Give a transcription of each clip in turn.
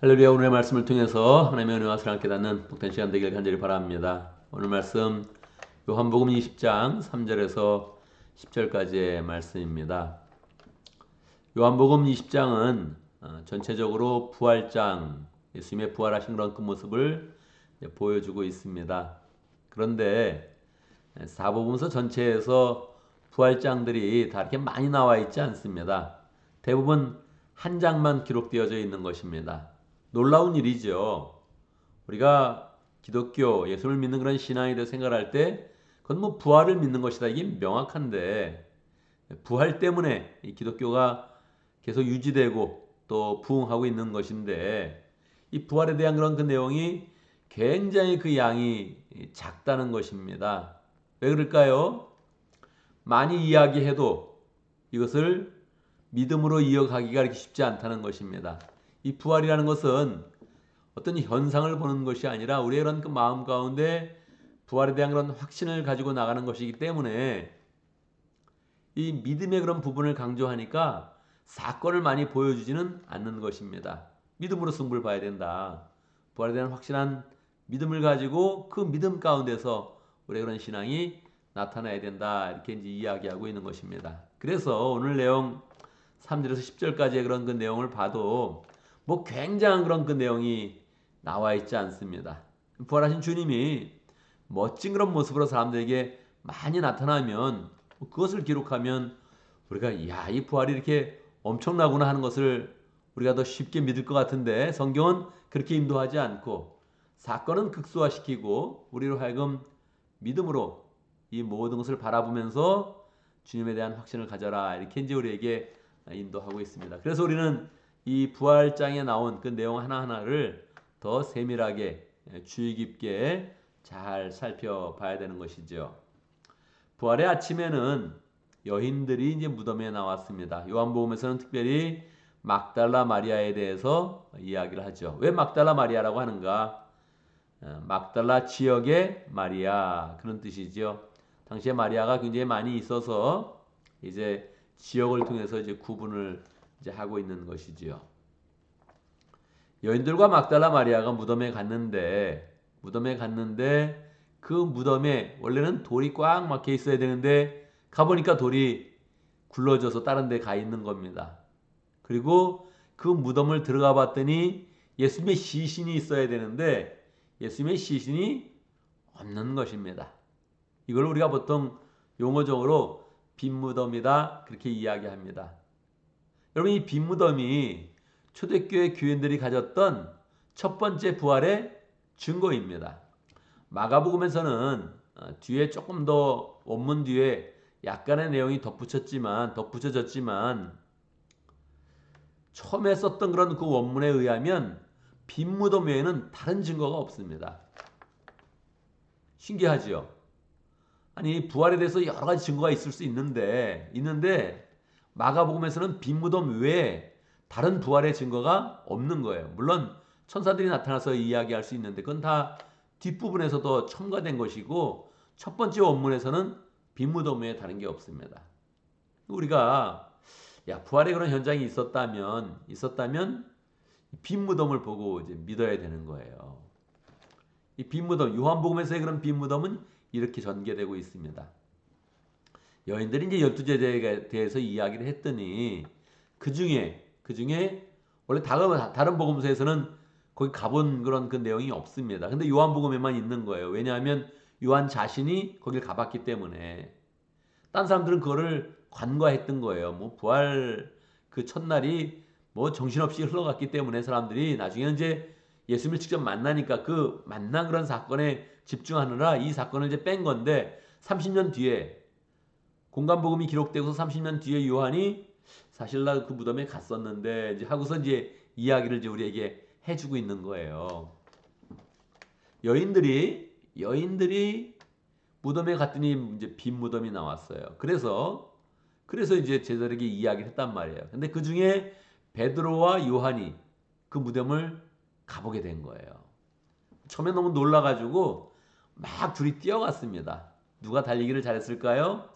할렐루야. 오늘의 말씀을 통해서 하나님의 은혜와 사랑을 깨닫는 복된 시간 되길 간절히 바랍니다. 오늘 말씀 요한복음 20장 3절에서 10절까지의 말씀입니다. 요한복음 20장은 전체적으로 부활장, 예수님의 부활하신 그런 그 모습을 보여주고 있습니다. 그런데 사복음서 전체에서 부활장들이 다 이렇게 많이 나와 있지 않습니다. 대부분 한 장만 기록되어져 있는 것입니다. 놀라운 일이죠. 우리가 기독교, 예수를 믿는 그런 신앙에 대해 생각할 때 그건 뭐 부활을 믿는 것이다. 이게 명확한데 부활 때문에 이 기독교가 계속 유지되고 또 부흥하고 있는 것인데 이 부활에 대한 그런 그 내용이 굉장히 그 양이 작다는 것입니다. 왜 그럴까요? 많이 이야기해도 이것을 믿음으로 이어가기가 이렇게 쉽지 않다는 것입니다. 이 부활이라는 것은 어떤 현상을 보는 것이 아니라 우리의 이런 그 마음 가운데 부활에 대한 그런 확신을 가지고 나가는 것이기 때문에 이 믿음의 그런 부분을 강조하니까 사건을 많이 보여주지는 않는 것입니다. 믿음으로 승부를 봐야 된다. 부활에 대한 확실한 믿음을 가지고 그 믿음 가운데서 우리의 그런 신앙이 나타나야 된다. 이렇게 이제 이야기하고 있는 것입니다. 그래서 오늘 내용 3절에서 10절까지의 그런 그 내용을 봐도 뭐 굉장한 그런 그 내용이 나와 있지 않습니다. 부활하신 주님이 멋진 그런 모습으로 사람들에게 많이 나타나면 그것을 기록하면 우리가 야, 이 부활이 이렇게 엄청나구나 하는 것을 우리가 더 쉽게 믿을 것 같은데 성경은 그렇게 인도하지 않고 사건은 극소화시키고 우리로 하여금 믿음으로 이 모든 것을 바라보면서 주님에 대한 확신을 가져라 이렇게 이제 우리에게 인도하고 있습니다. 그래서 우리는 이 부활장에 나온 그 내용 하나하나를 더 세밀하게 주의 깊게 잘 살펴봐야 되는 것이죠. 부활의 아침에는 여인들이 이제 무덤에 나왔습니다. 요한복음에서는 특별히 막달라 마리아에 대해서 이야기를 하죠. 왜 막달라 마리아라고 하는가? 막달라 지역의 마리아 그런 뜻이죠. 당시에 마리아가 굉장히 많이 있어서 이제 지역을 통해서 이제 구분을 이제 하고 있는 것이지요. 여인들과 막달라 마리아가 무덤에 갔는데 그 무덤에 원래는 돌이 꽉 막혀 있어야 되는데 가보니까 돌이 굴러져서 다른 데 가 있는 겁니다. 그리고 그 무덤을 들어가 봤더니 예수님의 시신이 있어야 되는데 예수님의 시신이 없는 것입니다. 이걸 우리가 보통 용어적으로 빈무덤이다 그렇게 이야기합니다. 여러분 이 빈무덤이 초대교회 교인들이 가졌던 첫 번째 부활의 증거입니다. 마가복음에서는 뒤에 조금 더 원문 뒤에 약간의 내용이 덧붙여졌지만 처음에 썼던 그런 그 원문에 의하면 빈무덤 외에는 다른 증거가 없습니다. 신기하죠? 아니 부활에 대해서 여러 가지 증거가 있을 수 있는데 마가복음에서는 빈무덤 외에 다른 부활의 증거가 없는 거예요. 물론 천사들이 나타나서 이야기할 수 있는데 그건 다 뒷부분에서도 첨가된 것이고 첫 번째 원문에서는 빈무덤 외에 다른 게 없습니다. 우리가 야 부활의 그런 현장이 있었다면 빈무덤을 보고 이제 믿어야 되는 거예요. 이 빈무덤 요한복음에서의 그런 빈무덤은 이렇게 전개되고 있습니다. 여인들이 이제 12제자에 대해서 이야기를 했더니 그 중에 원래 다른 복음서에서는 거기 가본 그런 그 내용이 없습니다. 근데 요한복음에만 있는 거예요. 왜냐하면 요한 자신이 거길 가봤기 때문에 딴 사람들은 그거를 관과했던 거예요. 뭐 부활 그 첫날이 뭐 정신없이 흘러갔기 때문에 사람들이 나중에는 이제 예수님을 직접 만나니까 그 만난 그런 사건에 집중하느라 이 사건을 이제 뺀 건데 30년 뒤에 공간복음이 기록되고서 30년 뒤에 요한이 사실 나 그 무덤에 갔었는데 이제 하고서 이제 이야기를 이제 우리에게 해주고 있는 거예요. 여인들이 무덤에 갔더니 이제 빈 무덤이 나왔어요. 그래서 이제 제자들에게 이야기를 했단 말이에요. 근데 그 중에 베드로와 요한이 그 무덤을 가보게 된 거예요. 처음에 너무 놀라가지고 막 둘이 뛰어갔습니다. 누가 달리기를 잘했을까요?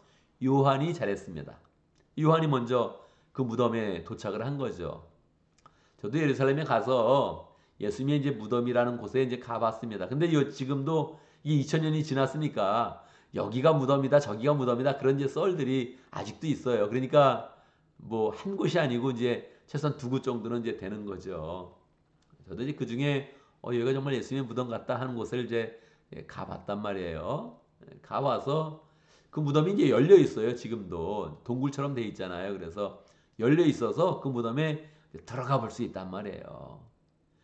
요한이 잘했습니다. 요한이 먼저 그 무덤에 도착을 한 거죠. 저도 예루살렘에 가서 예수님의 이제 무덤이라는 곳에 이제 가봤습니다. 근데 지금도 이 2000년이 지났으니까 여기가 무덤이다, 저기가 무덤이다 그런 이제 썰들이 아직도 있어요. 그러니까 뭐 한 곳이 아니고 이제 최소한 두 곳 정도는 이제 되는 거죠. 저도 이제 그 중에 여기가 정말 예수님의 무덤 같다 하는 곳을 이제 가봤단 말이에요. 가봐서 그 무덤이 이제 열려 있어요. 지금도 동굴처럼 돼 있잖아요. 그래서 열려 있어서 그 무덤에 들어가 볼 수 있단 말이에요.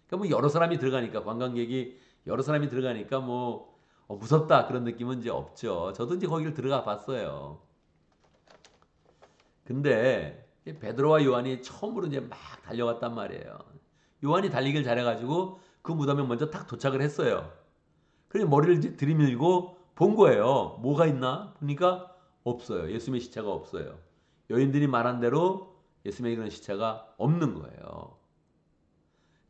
그러니까 뭐 여러 사람이 들어가니까 관광객이 여러 사람이 들어가니까 뭐 무섭다 그런 느낌은 이제 없죠. 저도 이제 거기를 들어가 봤어요. 근데 베드로와 요한이 처음으로 이제 막 달려갔단 말이에요. 요한이 달리기를 잘해가지고 그 무덤에 먼저 딱 도착을 했어요. 그래서 머리를 이제 들이밀고 본 거예요. 뭐가 있나? 보니까 없어요. 예수님의 시체가 없어요. 여인들이 말한 대로 예수님의 그런 시체가 없는 거예요.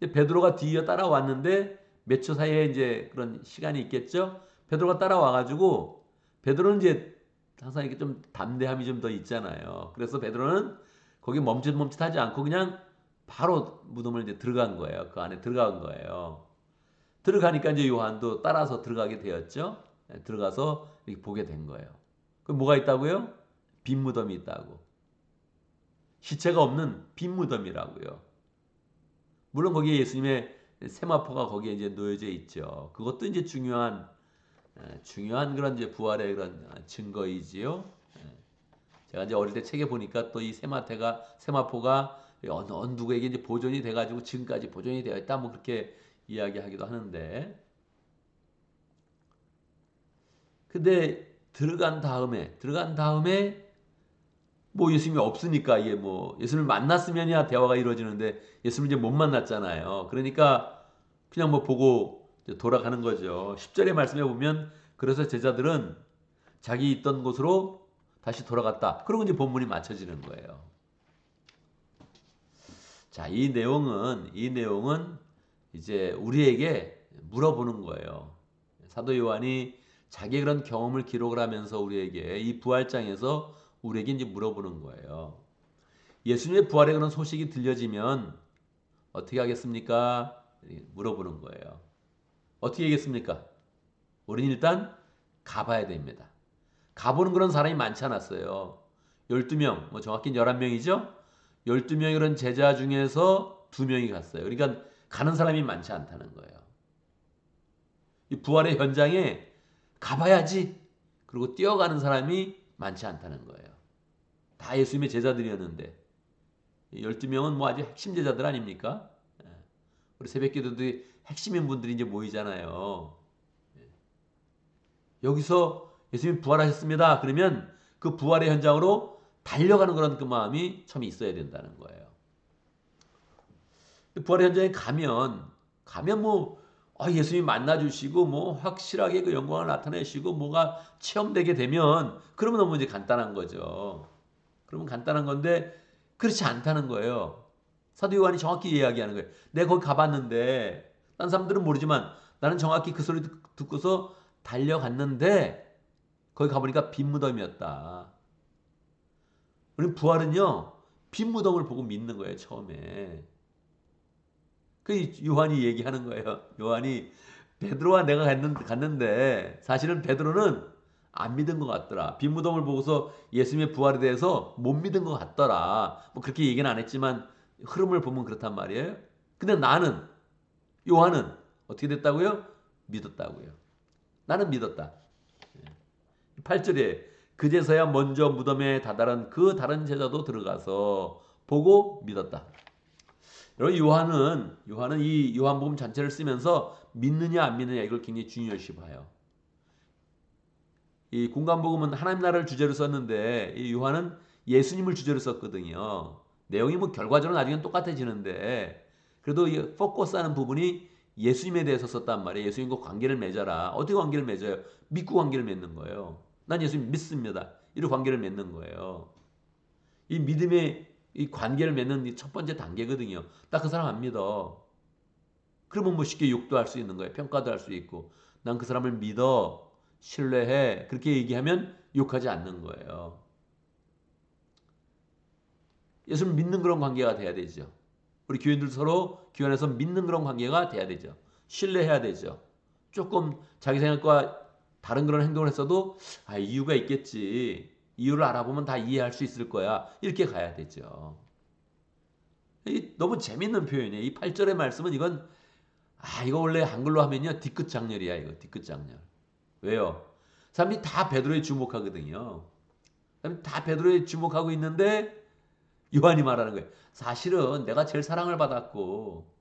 베드로가 뒤이어 따라왔는데 몇 초 사이에 이제 그런 시간이 있겠죠. 베드로가 따라와가지고 베드로는 이제 항상 이렇게 좀 담대함이 좀 더 있잖아요. 그래서 베드로는 거기 멈칫멈칫하지 않고 그냥 바로 무덤을 이제 들어간 거예요. 그 안에 들어간 거예요. 들어가니까 이제 요한도 따라서 들어가게 되었죠. 들어가서 이렇게 보게 된 거예요. 그 뭐가 있다고요? 빈 무덤이 있다고. 시체가 없는 빈 무덤이라고요. 물론 거기에 예수님의 세마포가 거기에 이제 놓여져 있죠. 그것도 이제 중요한 그런 이제 부활의 그런 증거이지요. 제가 이제 어릴 때 책에 보니까 또 이 세마포가 어느 누구에게 이제 보존이 돼가지고 지금까지 보존이 되어 있다 뭐 그렇게 이야기하기도 하는데, 근데 들어간 다음에 뭐 예수님이 없으니까 이게 뭐 예수님을 만났으면야 대화가 이루어지는데 예수님을 이제 못 만났잖아요. 그러니까 그냥 뭐 보고 돌아가는 거죠. 10절의 말씀에 보면 그래서 제자들은 자기 있던 곳으로 다시 돌아갔다. 그러고 이제 본문이 맞춰지는 거예요. 자, 이 내용은 이제 우리에게 물어보는 거예요. 사도 요한이 자기의 그런 경험을 기록을 하면서 우리에게 이 부활장에서 우리에게 이제 물어보는 거예요. 예수님의 부활의 그런 소식이 들려지면 어떻게 하겠습니까? 물어보는 거예요. 어떻게 하겠습니까? 우리는 일단 가봐야 됩니다. 가보는 그런 사람이 많지 않았어요. 12명, 뭐 정확히는 11명이죠? 12명의 그런 제자 중에서 2명이 갔어요. 그러니까 가는 사람이 많지 않다는 거예요. 이 부활의 현장에 가봐야지. 그리고 뛰어가는 사람이 많지 않다는 거예요. 다 예수님의 제자들이었는데 12명은 뭐 아주 핵심 제자들 아닙니까? 우리 새벽기도도 핵심인 분들이 이제 모이잖아요. 여기서 예수님 부활하셨습니다. 그러면 그 부활의 현장으로 달려가는 그런 그 마음이 참 있어야 된다는 거예요. 부활의 현장에 가면 뭐 예수님이 만나주시고 뭐 확실하게 그 영광을 나타내시고 뭐가 체험되게 되면 그러면 너무 이제 간단한 거죠. 그러면 간단한 건데 그렇지 않다는 거예요. 사도 요한이 정확히 이야기하는 거예요. 내가 거기 가봤는데 딴 사람들은 모르지만 나는 정확히 그 소리 듣고서 달려갔는데 거기 가보니까 빈 무덤이었다. 우리 부활은요 빈 무덤을 보고 믿는 거예요. 처음에 그 요한이 얘기하는 거예요. 요한이 베드로와 내가 갔는데 사실은 베드로는 안 믿은 것 같더라. 빈 무덤을 보고서 예수님의 부활에 대해서 못 믿은 것 같더라. 뭐 그렇게 얘기는 안 했지만 흐름을 보면 그렇단 말이에요. 근데 요한은 어떻게 됐다고요? 믿었다고요. 나는 믿었다. 8절에 그제서야 먼저 무덤에 다다른 그 다른 제자도 들어가서 보고 믿었다. 여러분 요한은 이 요한복음 전체를 쓰면서 믿느냐 안 믿느냐 이걸 굉장히 중요시 봐요. 이 공간복음은 하나님 나라를 주제로 썼는데 이 요한은 예수님을 주제로 썼거든요. 내용이 뭐 결과적으로 나중엔 똑같아지는데 그래도 이 포커스하는 부분이 예수님에 대해서 썼단 말이에요. 예수님과 관계를 맺어라. 어떻게 관계를 맺어요? 믿고 관계를 맺는 거예요. 난 예수님 믿습니다. 이런 관계를 맺는 거예요. 이 믿음의 이 관계를 맺는 첫 번째 단계거든요. 나 그 사람 안 믿어. 그러면 뭐 쉽게 욕도 할 수 있는 거예요. 평가도 할 수 있고. 난 그 사람을 믿어. 신뢰해. 그렇게 얘기하면 욕하지 않는 거예요. 예수를 믿는 그런 관계가 돼야 되죠. 우리 교인들 서로 교회 안에서 믿는 그런 관계가 돼야 되죠. 신뢰해야 되죠. 조금 자기 생각과 다른 그런 행동을 했어도 이유가 있겠지. 이유를 알아보면 다 이해할 수 있을 거야. 이렇게 가야 되죠. 너무 재밌는 표현이에요. 이 8절의 말씀은 이건 이거 원래 한글로 하면요. 뒤끝 장렬이야. 이거 뒤끝 장렬. 왜요? 사람들이 다 베드로에 주목하거든요. 사람들이 다 베드로에 주목하고 있는데 요한이 말하는 거예요. 사실은 내가 제일 사랑을 받았고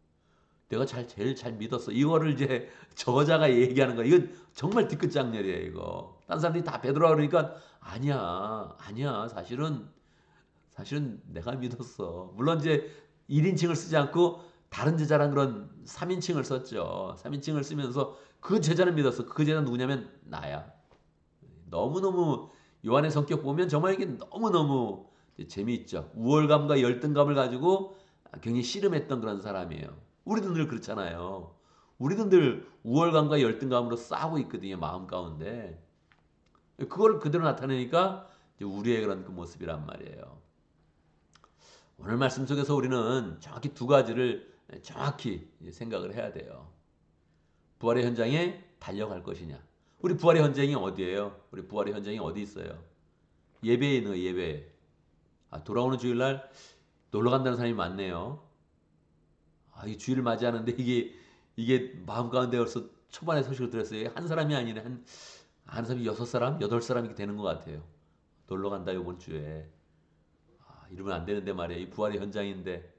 내가 제일 잘 믿었어. 이거를 이제 저자가 얘기하는 거야. 이건 정말 뒤끝 장렬이에요. 이거. 딴 사람들이 다 베드로라 그러니까 아니야. 사실은 내가 믿었어. 물론 이제 1인칭을 쓰지 않고 다른 제자랑 그런 3인칭을 썼죠. 3인칭을 쓰면서 그 제자는 믿었어. 그 제자는 누구냐면 나야. 너무너무 요한의 성격 보면 정말 이게 너무너무 재미있죠. 우월감과 열등감을 가지고 굉장히 씨름했던 그런 사람이에요. 우리도 늘 그렇잖아요. 우리도 늘 우월감과 열등감으로 싸우고 있거든요. 마음 가운데. 그걸 그대로 나타내니까 우리의 그런 그 모습이란 말이에요. 오늘 말씀 속에서 우리는 정확히 두 가지를 정확히 생각을 해야 돼요. 부활의 현장에 달려갈 것이냐. 우리 부활의 현장이 어디예요? 우리 부활의 현장이 어디 있어요? 예배에 있는 거예요. 예배. 돌아오는 주일날 놀러 간다는 사람이 많네요. 이 주일을 맞이하는데 이게 마음 가운데 벌써 초반에 소식을 들었어요. 한 사람이 아니네. 한 사람이 6사람, 8사람 이렇게 되는 것 같아요. 놀러 간다 이번 주에. 이러면 안 되는데 말이야. 이 부활의 현장인데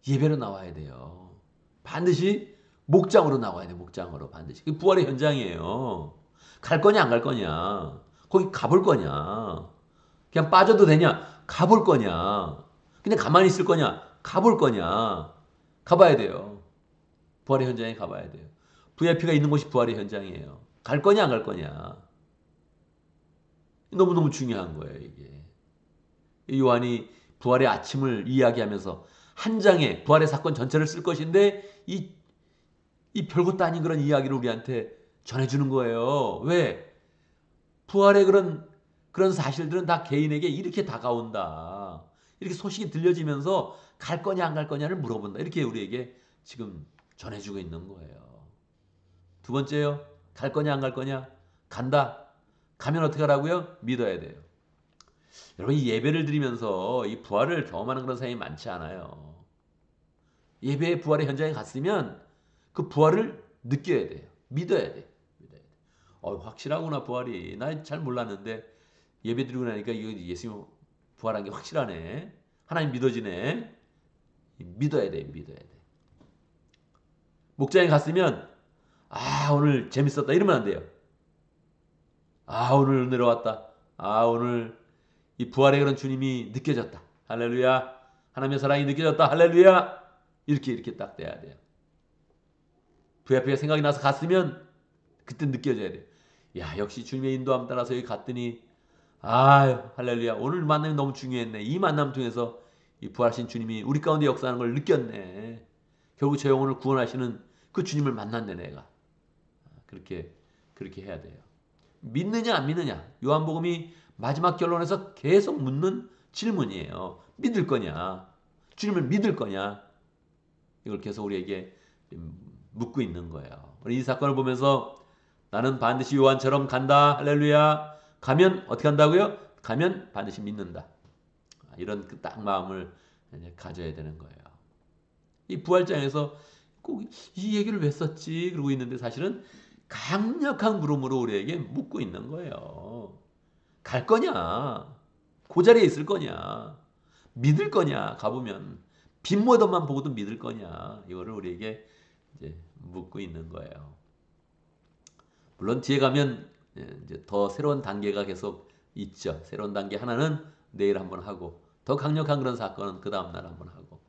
예배로 나와야 돼요. 반드시 목장으로 나와야 돼. 목장으로 반드시. 그 부활의 현장이에요. 갈 거냐 안 갈 거냐. 거기 가볼 거냐. 그냥 빠져도 되냐. 가볼 거냐. 그냥 가만히 있을 거냐. 가볼 거냐. 가봐야 돼요. 부활의 현장에 가봐야 돼요. VIP가 있는 곳이 부활의 현장이에요. 갈 거냐 안 갈 거냐. 너무너무 중요한 거예요. 이게. 요한이 부활의 아침을 이야기하면서 한 장에 부활의 사건 전체를 쓸 것인데 이 별것도 아닌 그런 이야기를 우리한테 전해주는 거예요. 왜? 부활의 그런 사실들은 다 개인에게 이렇게 다가온다. 이렇게 소식이 들려지면서 갈 거냐 안 갈 거냐를 물어본다. 이렇게 우리에게 지금 전해주고 있는 거예요. 두 번째요. 갈 거냐 안 갈 거냐? 간다. 가면 어떻게 하라고요? 믿어야 돼요. 여러분 이 예배를 드리면서 이 부활을 경험하는 그런 사람이 많지 않아요. 예배의 부활의 현장에 갔으면 그 부활을 느껴야 돼요. 믿어야 돼요. 확실하구나 부활이. 난 잘 몰랐는데 예배 드리고 나니까 이거 예수님 부활한 게 확실하네. 하나님 믿어지네. 믿어야 돼. 믿어야 돼. 목장에 갔으면 오늘 재밌었다 이러면 안 돼요. 오늘 은혜로왔다 오늘 이 부활의 그런 주님이 느껴졌다. 할렐루야. 하나님의 사랑이 느껴졌다. 할렐루야. 이렇게 딱 돼야 돼요. VIP가 생각이 나서 갔으면 그때 느껴져야 돼요. 역시 주님의 인도함 따라서 여기 갔더니 할렐루야. 오늘 만남이 너무 중요했네. 이 만남 통해서 이 부활하신 주님이 우리 가운데 역사하는 걸 느꼈네. 결국 제 영혼을 구원하시는 그 주님을 만났네 내가. 그렇게 해야 돼요. 믿느냐 안 믿느냐. 요한복음이 마지막 결론에서 계속 묻는 질문이에요. 믿을 거냐? 주님을 믿을 거냐? 이걸 계속 우리에게 묻고 있는 거예요. 우리 이 사건을 보면서 나는 반드시 요한처럼 간다. 할렐루야. 가면 어떻게 한다고요? 가면 반드시 믿는다. 이런 그 딱 마음을 가져야 되는 거예요. 이 부활장에서 꼭 이 얘기를 왜 썼지? 그러고 있는데 사실은 강력한 물음으로 우리에게 묻고 있는 거예요. 갈 거냐? 그 자리에 있을 거냐? 믿을 거냐? 가보면 빈모던만 보고도 믿을 거냐? 이거를 우리에게 이제 묻고 있는 거예요. 물론 뒤에 가면 이제 더 새로운 단계가 계속 있죠. 새로운 단계 하나는 내일 한번 하고 더 강력한 그런 사건은 그 다음 날 한번 하고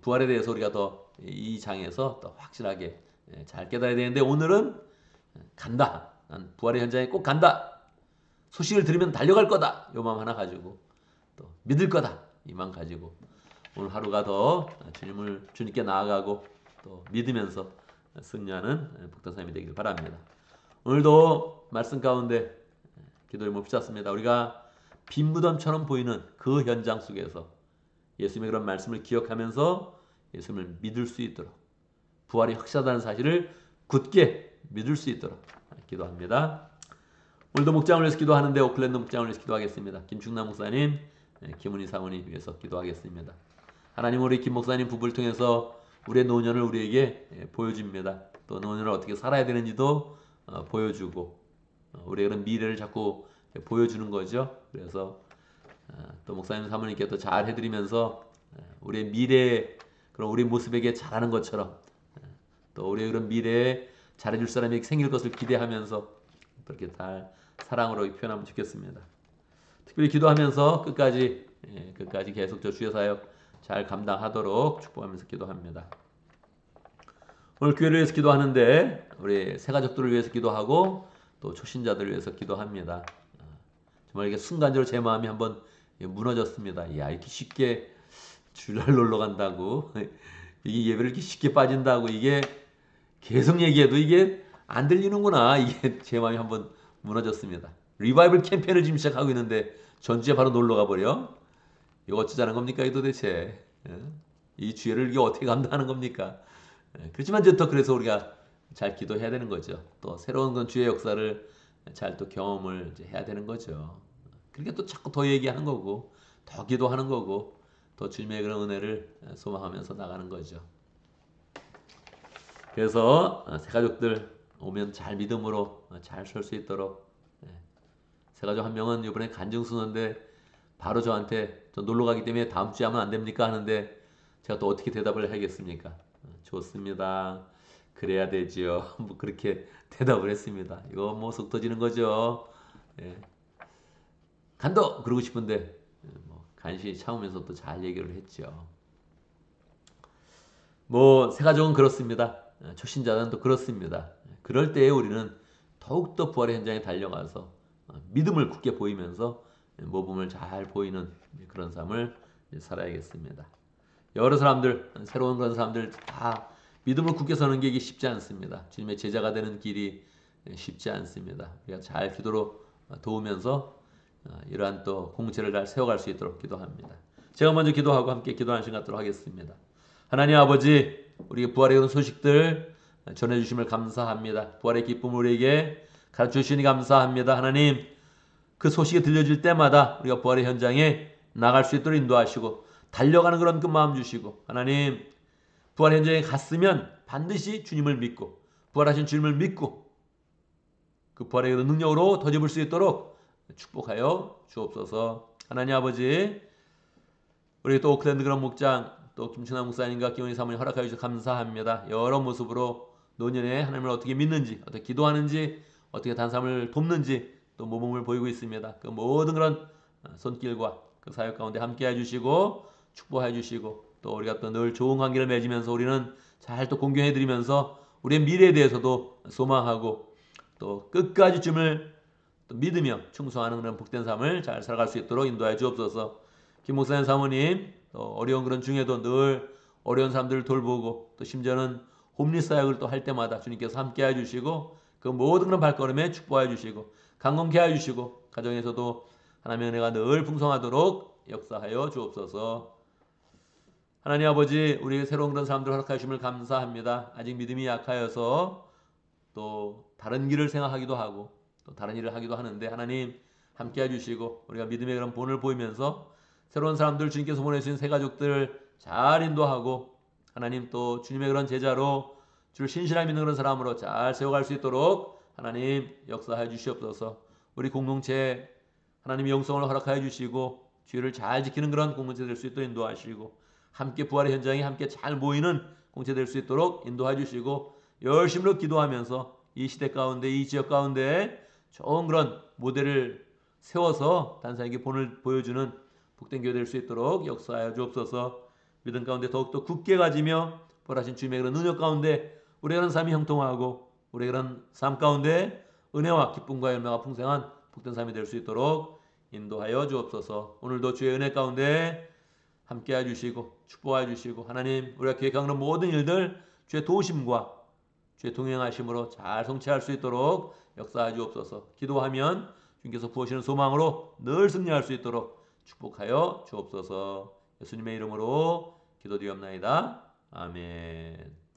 부활에 대해서 우리가 더 이 장에서 더 확실하게 잘 깨달아야 되는데 오늘은 간다. 난 부활의 현장에 꼭 간다. 소식을 들으면 달려갈 거다. 요 마음 하나 가지고 또 믿을 거다. 이 마음 가지고 오늘 하루가 더 주님께 나아가고 또 믿으면서 승리하는 복된 삶이 되길 바랍니다. 오늘도 말씀 가운데 기도를 못 붙잡습니다. 우리가 빈 무덤처럼 보이는 그 현장 속에서 예수님의 그런 말씀을 기억하면서 예수님을 믿을 수 있도록 부활이 확실하다는 사실을 굳게 믿을 수 있도록 기도합니다. 오늘도 목장을 위해서 기도하는데 오클랜드 목장을 위해서 기도하겠습니다. 김충남 목사님, 김은희 사모님 위해서 기도하겠습니다. 하나님 우리 김 목사님 부부를 통해서 우리의 노년을 우리에게 보여줍니다. 또 노년을 어떻게 살아야 되는지도 보여주고 우리의 그런 미래를 자꾸 보여주는 거죠. 그래서 또 목사님 사모님께 또 잘 해드리면서 우리의 미래 그런 우리 모습에게 잘하는 것처럼 또 우리의 그런 미래에 잘해줄 사람이 생길 것을 기대하면서 그렇게 잘 사랑으로 표현하면 좋겠습니다. 특별히 기도하면서 끝까지 계속 저 주의 사역 잘 감당하도록 축복하면서 기도합니다. 오늘 교회를 위해서 기도하는데 우리 새가족들을 위해서 기도하고 또 초신자들을 위해서 기도합니다. 정말 이게 순간적으로 제 마음이 한번 무너졌습니다. 야, 이렇게 쉽게 주일날 놀러 간다고 이게 예배를 이렇게 쉽게 빠진다고 이게 계속 얘기해도 이게 안 들리는구나. 이게 제 마음이 한번 무너졌습니다. 리바이벌 캠페인을 지금 시작하고 있는데 전주에 바로 놀러 가버려. 이거 어쩌자는 겁니까? 이 도대체 이 주회를 이게 어떻게 감당하는 겁니까? 그렇지만 이제 또 그래서 우리가 잘 기도해야 되는 거죠. 또 새로운 건 주의 역사를 잘 또 경험을 이제 해야 되는 거죠. 그러니까 또 자꾸 더 얘기하는 거고 더 기도하는 거고 또 주님의 그런 은혜를 소망하면서 나가는 거죠. 그래서 새가족들 오면 잘 믿음으로 잘 설 수 있도록 새가족 한 명은 이번에 간증수는데 바로 저한테 저 놀러 가기 때문에 다음 주에 하면 안 됩니까? 하는데 제가 또 어떻게 대답을 하겠습니까? 좋습니다. 그래야 되지요. 뭐 그렇게 대답을 했습니다. 이거 뭐 속 터지는 거죠. 예. 간다! 그러고 싶은데 뭐 간신히 참으면서 또 잘 얘기를 했죠. 뭐 새가족은 그렇습니다. 초신자는 또 그렇습니다. 그럴 때에 우리는 더욱더 부활의 현장에 달려가서 믿음을 굳게 보이면서 모범을 잘 보이는 그런 삶을 살아야겠습니다. 여러 사람들, 새로운 그런 사람들 다 믿음을 굳게 서는 게 이게 쉽지 않습니다. 주님의 제자가 되는 길이 쉽지 않습니다. 우리가 잘 기도로 도우면서 이러한 또 공동체를 잘 세워갈 수 있도록 기도합니다. 제가 먼저 기도하고 함께 기도하는 시간 갖도록 하겠습니다. 하나님 아버지, 우리 부활의 그런 소식들 전해주심을 감사합니다. 부활의 기쁨을 우리에게 가르쳐 주시니 감사합니다. 하나님, 그 소식이 들려질 때마다 우리가 부활의 현장에 나갈 수 있도록 인도하시고 달려가는 그런 그 마음 주시고 하나님, 부활 현장에 갔으면 반드시 주님을 믿고 부활하신 주님을 믿고 그 부활의 능력으로 더 집을 수 있도록 축복하여 주옵소서. 하나님 아버지, 우리 또 오클랜드 그런 목장 또 김춘환 목사님과 김원희 사모님 허락하여 주셔서 감사합니다. 여러 모습으로 노년에 하나님을 어떻게 믿는지, 어떻게 기도하는지, 어떻게 단삼을 돕는지 또 모범을 보이고 있습니다. 그 모든 그런 손길과 그 사역 가운데 함께 해주시고 축복해 주시고 또 우리가 또 늘 좋은 관계를 맺으면서 우리는 잘 또 공경해 드리면서 우리의 미래에 대해서도 소망하고 또 끝까지 주님을 또 믿으며 충성하는 그런 복된 삶을 잘 살아갈 수 있도록 인도해 주옵소서. 김 목사님 사모님 또 어려운 그런 중에도 늘 어려운 사람들을 돌보고 또 심지어는 홈리스 사역을 또 할 때마다 주님께서 함께 해주시고 그 모든 그런 발걸음에 축복해 주시고 강건케 해주시고 가정에서도 하나님의 은혜가 늘 풍성하도록 역사하여 주옵소서. 하나님 아버지, 우리 새로운 그런 사람들 허락하여 주심을 감사합니다. 아직 믿음이 약하여서 또 다른 길을 생각하기도 하고 또 다른 일을 하기도 하는데 하나님 함께 해주시고 우리가 믿음의 그런 본을 보이면서 새로운 사람들 주님께서 보내주신 새 가족들 잘 인도하고 하나님 또 주님의 그런 제자로 주를 신실하게 믿는 그런 사람으로 잘 세워갈 수 있도록 하나님 역사해 주시옵소서. 우리 공동체 하나님의 영성을 허락하여 주시고 주의를 잘 지키는 그런 공동체 될 수 있도록 인도하시고 함께 부활의 현장에 함께 잘 모이는 공동체 될 수 있도록 인도해 주시고 열심으로 기도하면서 이 시대 가운데 이 지역 가운데 좋은 그런 모델을 세워서 단사에게 본을 보여주는 복된 교회 될 수 있도록 역사하여 주옵소서. 믿음 가운데 더욱더 굳게 가지며 부활하신 주님의 그런 능력 가운데 우리의 그런 삶이 형통하고 우리의 그런 삶 가운데 은혜와 기쁨과 열매가 풍성한 복된 삶이 될 수 있도록 인도하여 주옵소서. 오늘도 주의 은혜 가운데 함께해 주시고 축복해 주시고 하나님 우리가 계획하는 모든 일들 주의 도우심과 주의 동행하심으로 잘 성취할 수 있도록 역사해 주옵소서. 기도하면 주님께서 부으시는 소망으로 늘 승리할 수 있도록 축복하여 주옵소서. 예수님의 이름으로 기도드리옵나이다. 아멘.